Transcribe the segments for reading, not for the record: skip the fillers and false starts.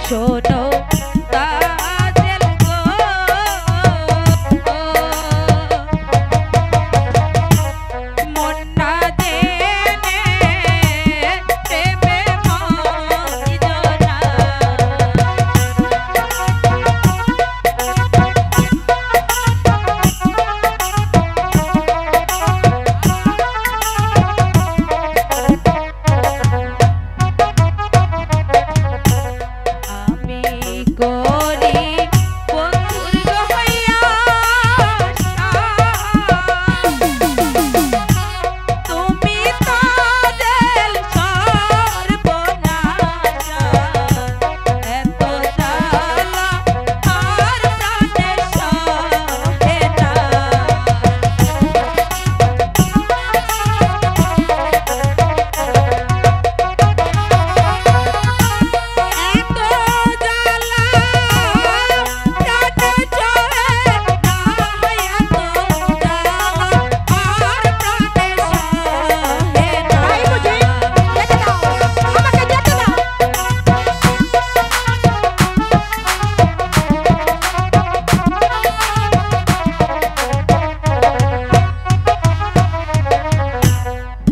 শোনো তাজেল গো মন না জেনে প্রেমে মরিল না। আমি করি বন্ধুর হইয়া তুমি তাজেল সর্বনাশা এত জ্বালা আর প্রাণে সহে না। এত জ্বালা প্রাণে সহে না, এত জ্বালা আর প্রাণে সহে না। তাই বুঝি? যেতে দাও, আমাকে যেতে দাও।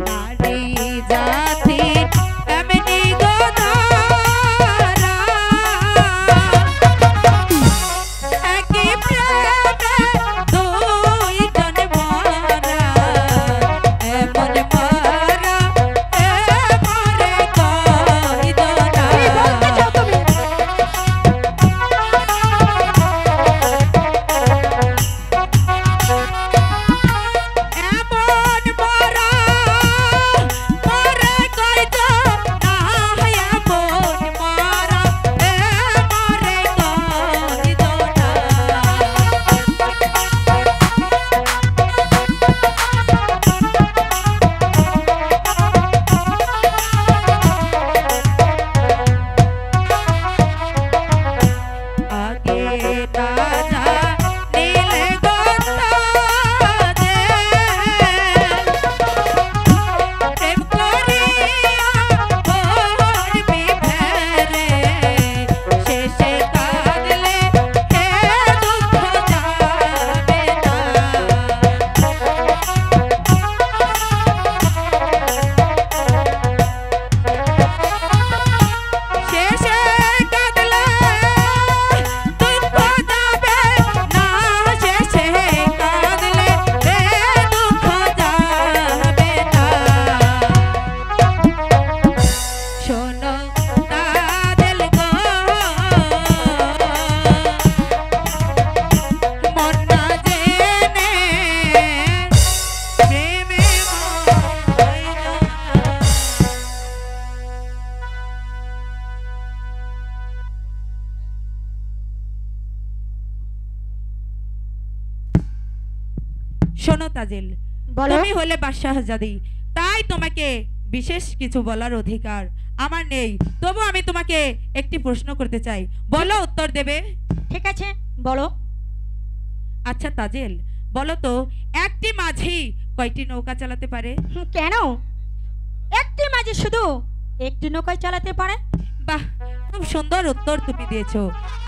নারী জাতির এমনি গোদারা একই প্রেমে দুইজন মরা এমন মরা এমরে কইদ না। কি বলতে চাও তুমি? এমন মরা মরে কইদ না, এমন মরা এমরে কইদ না। আগে না জানিলে গন্তাজে প্রেম করিয়া করবি ফেরে শেষে কাঁদলে হে দুঃখ যাবে না। শেষে কাঁদলে দুঃখ যাবে না, শেষে কাঁদলে হে দুঃখ যাবে না। শোনো তাজেল গো মন না জেনে প্রেমে মরিল না। শোনো তাজেল, বলো। তুমি হলে বাদশাহজাদি, তাই তোমাকে বিশেষ কিছু বলার অধিকার আমার নেই। তবু আমি তোমাকে একটি প্রশ্ন করতে চাই, বলো উত্তর দেবে। ঠিক আছে, বলো। আচ্ছা তাজেল, বলো তো একটি মাঝি কয়টি নৌকা চালাতে পারে? কেন? একটি মাঝি শুধু একটি নৌকায় চালাতে পারে? বাহ, খুব সুন্দর উত্তর তুমি দিয়েছো।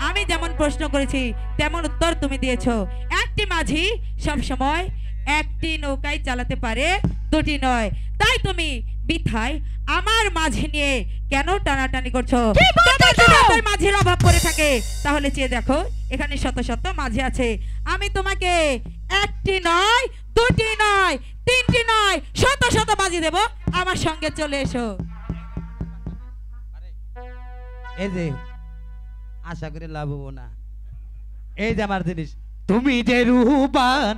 আমি যেমন প্রশ্ন করেছি তেমন উত্তর তুমি দিয়েছো। একটি মাঝি সব সময় একটি নৌকায় চালাতে পারে, দুটি নয়। তাই তুমি বিথায় আমার মাঝি নিয়ে কেন টানাটানি করছো? কি বলতে চাও? তোমার মাঝির অভাব পড়ে থাকে তাহলে চেয়ে দেখো, এখানে শত শত মাঝি আছে। আমি তোমাকে একটি নয়, দুটি নয়, তিনটি নয়, শত শত মাঝি দেব। আমার সঙ্গে চলে এসো। এই যে আশা করি লাভ হবো না। এই যে আমার জিনিস, তুমি যে রূপবান